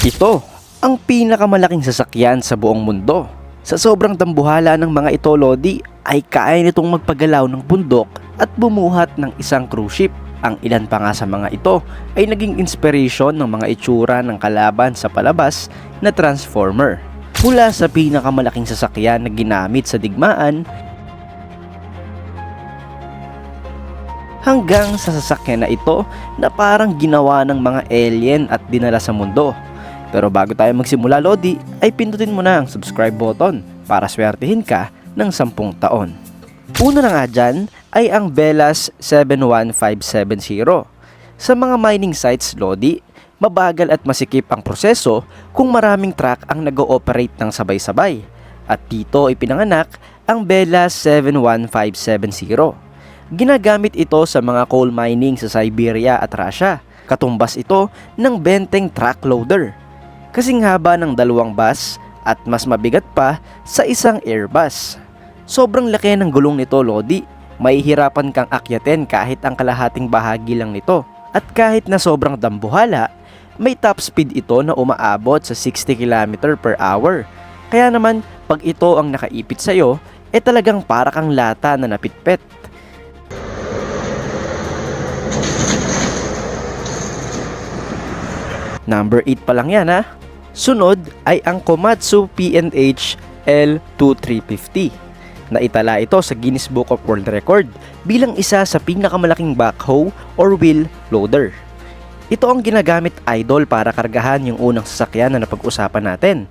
Ito ang pinakamalaking sasakyan sa buong mundo. Sa sobrang dambuhala ng mga ito, Lodi, ay kaya nitong magpagalaw ng bundok at bumuhat ng isang cruise ship. Ang ilan pa nga sa mga ito ay naging inspiration ng mga itsura ng kalaban sa palabas na Transformer. Mula sa pinakamalaking sasakyan na ginamit sa digmaan hanggang sa sasakyan na ito na parang ginawa ng mga alien at dinala sa mundo. Pero bago tayo magsimula, Lodi, ay pindutin mo na ang subscribe button para swertihin ka ng 10 taon. Una na nga dyan ay ang Velas 71570. Sa mga mining sites, Lodi, mabagal at masikip ang proseso kung maraming truck ang nag-ooperate ng sabay-sabay. At dito ay pinanganak ang Velas 71570. Ginagamit ito sa mga coal mining sa Siberia at Russia. Katumbas ito ng benteng truck loader. Kasing haba ng 2 bus at mas mabigat pa sa isang airbus. Sobrang laki ng gulong nito, Lodi. Mahihirapan kang akyatin kahit ang kalahating bahagi lang nito. At kahit na sobrang dambuhala, may top speed ito na umaabot sa 60 km per hour. Kaya naman, pag ito ang nakaipit sa'yo, talagang para kang lata na napitpet. Number 8 pa lang yan, ha? Sunod ay ang Komatsu P&H L2350. Naitala ito sa Guinness Book of World Record bilang isa sa pinakamalaking backhoe or wheel loader. Ito ang ginagamit, idol, para kargahan yung unang sasakyan na napag-usapan natin.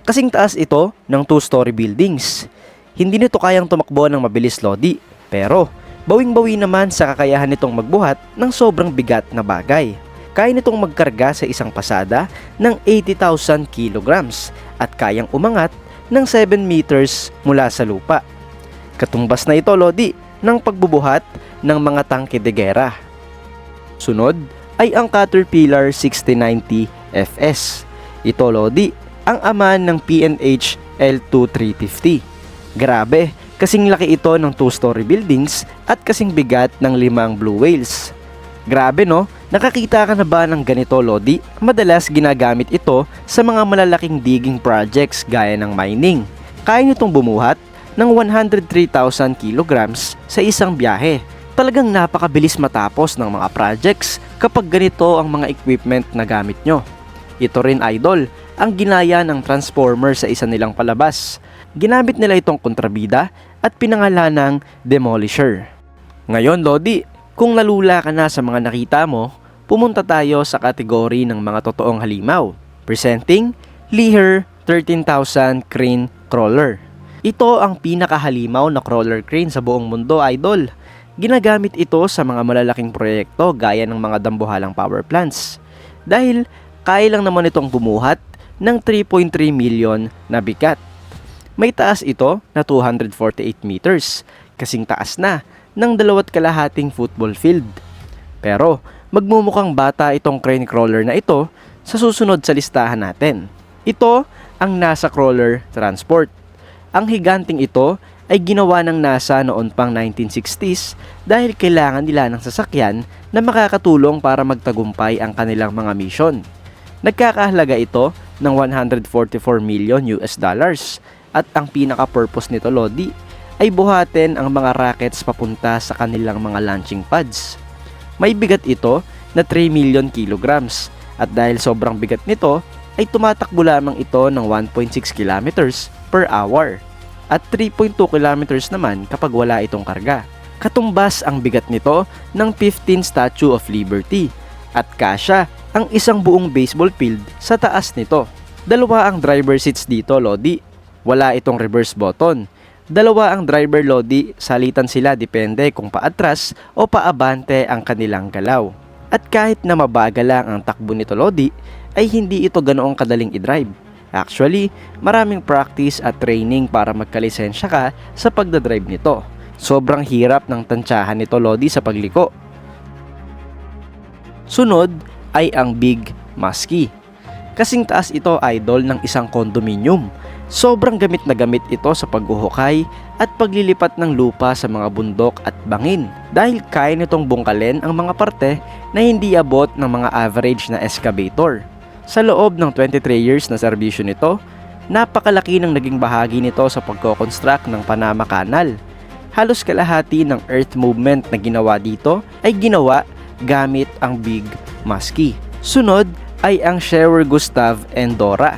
Kasing taas ito ng 2-story buildings. Hindi nito kayang tumakbo ng mabilis, Lodi, pero bawing-bawi naman sa kakayahan nitong magbuhat ng sobrang bigat na bagay. Kaya nitong magkarga sa isang pasada ng 80,000 kilograms at kayang umangat ng 7 meters mula sa lupa. Katumbas na ito, Lodi, ng pagbubuhat ng mga tangke de gera. Sunod ay ang Caterpillar 6090 FS. Ito, Lodi, ang ama ng P&H L2350. Grabe, kasing laki ito ng 2-story buildings at kasing bigat ng 5 blue whales. Grabe, no? Nakakita ka na ba ng ganito, Lodi? Madalas ginagamit ito sa mga malalaking digging projects gaya ng mining. Kaya nitong bumuhat ng 103,000 kilograms sa isang biyahe. Talagang napakabilis matapos ng mga projects kapag ganito ang mga equipment na gamit nyo. Ito rin, idol, ang ginaya ng Transformer sa isa nilang palabas. Ginamit nila itong kontrabida at pinangalan ng Demolisher. Ngayon, Lodi, kung nalula ka na sa mga nakita mo, pumunta tayo sa kategory ng mga totoong halimaw. Presenting Lear 13,000 Crane Crawler. Ito ang pinakahalimaw na crawler crane sa buong mundo, idol. Ginagamit ito sa mga malalaking proyekto gaya ng mga dambuhalang power plants. Dahil kaya lang naman itong bumuhat ng 3.3 million na bigat. May taas ito na 248 meters, kasing taas na ng 2.5 football field. Pero magmumukhang bata itong crane crawler na ito sa susunod sa listahan natin. Ito ang NASA Crawler Transport. Ang higanting ito ay ginawa ng NASA noon pang 1960s dahil kailangan nila ng sasakyan na makakatulong para magtagumpay ang kanilang mga mission. Nagkakahalaga ito ng 144 million US dollars at ang pinaka-purpose nito, Lodi, ay buhatin ang mga rockets papunta sa kanilang mga launching pads. May bigat ito na 3 million kilograms at dahil sobrang bigat nito ay tumatakbo lamang ito ng 1.6 kilometers per hour at 3.2 kilometers naman kapag wala itong karga. Katumbas ang bigat nito ng 15 Statue of Liberty at kasya ang isang buong baseball field sa taas nito. 2 ang driver seats dito, Lodi. Wala itong reverse button. 2 ang driver, Lodi, salitan sila depende kung paatras o paabante ang kanilang galaw. At kahit na mabagal lang ang takbo nito, Lodi, ay hindi ito ganoong kadaling i-drive. Actually, maraming practice at training para magkalisensya ka sa pagdadrive nito. Sobrang hirap ng tansyahan nito, Lodi, sa pagliko. Sunod ay ang Big Muskie. Kasing taas ito, idol, ng isang condominium. Sobrang gamit na gamit ito sa paghuhukay at paglilipat ng lupa sa mga bundok at bangin dahil kaya nitong bungkalin ang mga parte na hindi abot ng mga average na excavator. Sa loob ng 23 years na serbisyo nito, napakalaki ng naging bahagi nito sa pagko-construct ng Panama Canal. Halos kalahati ng earth movement na ginawa dito ay ginawa gamit ang Big Muskie. Sunod ay ang Schwer Gustav and Dora.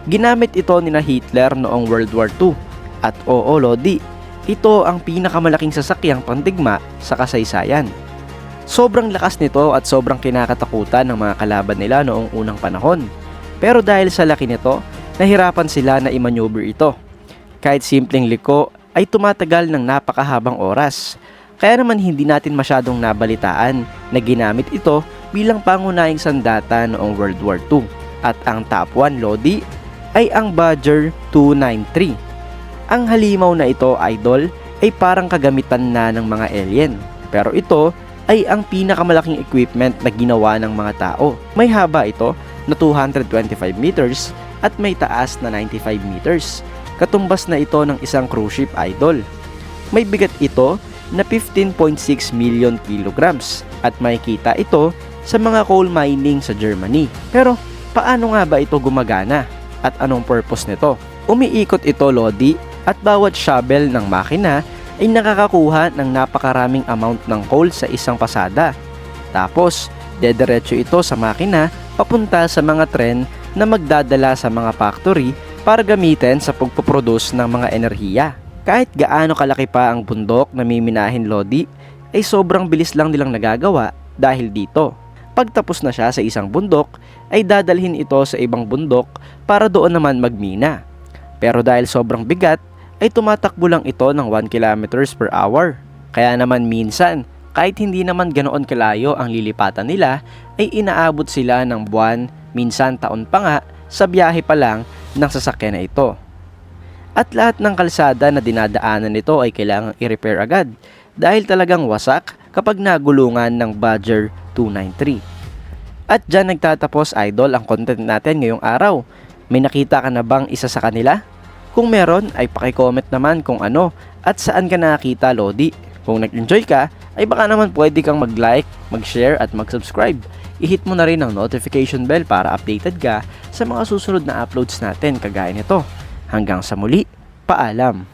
Ginamit ito ni Hitler noong World War II. At oo Lodi, ito ang pinakamalaking sasakyang pandigma sa kasaysayan. Sobrang lakas nito at sobrang kinakatakutan ng mga kalaban nila noong unang panahon. Pero dahil sa laki nito, nahirapan sila na i-maneuver ito. Kahit simpleng liko ay tumatagal ng napakahabang oras. Kaya naman hindi natin masyadong nabalitaan na ginamit ito bilang pangunahing sandata noong World War II. At ang top 1 Lodi ay ang Badger 293. Ang halimaw na ito, idol, ay parang kagamitan na ng mga alien. Pero ito ay ang pinakamalaking equipment na ginawa ng mga tao. May haba ito na 225 meters at may taas na 95 meters. Katumbas na ito ng isang cruise ship, idol. May bigat ito na 15.6 million kilograms at makikita ito sa mga coal mining sa Germany. Pero paano nga ba ito gumagana at anong purpose nito? Umiikot ito, Lodi, at bawat shovel ng makina ay nakakakuha ng napakaraming amount ng coal sa isang pasada. Tapos, dediretso ito sa makina papunta sa mga tren na magdadala sa mga factory para gamitin sa pagpoproduce ng mga enerhiya. Kahit gaano kalaki pa ang bundok na miminahin, Lodi, ay sobrang bilis lang nilang nagagawa dahil dito. Pagtapos na siya sa isang bundok, ay dadalhin ito sa ibang bundok para doon naman magmina. Pero dahil sobrang bigat, ay tumatakbo lang ito ng 1 kilometers per hour. Kaya naman minsan, kahit hindi naman ganoon kalayo ang lilipatan nila, ay inaabot sila ng buwan, minsan taon pa nga, sa biyahe pa lang ng sasakyan na ito. At lahat ng kalsada na dinadaanan nito ay kailangang i-repair agad dahil talagang wasak kapag nagulungan ng Badger 293. At dyan nagtatapos, idol, ang content natin ngayong araw. May nakita ka na bang isa sa kanila? Kung meron, ay paki-comment naman kung ano at saan ka nakakita, Lodi. Kung nag-enjoy ka, ay baka naman pwede kang mag-like, mag-share at mag-subscribe. I-hit mo na rin ang notification bell para updated ka sa mga susunod na uploads natin kagaya nito. Hanggang sa muli, paalam!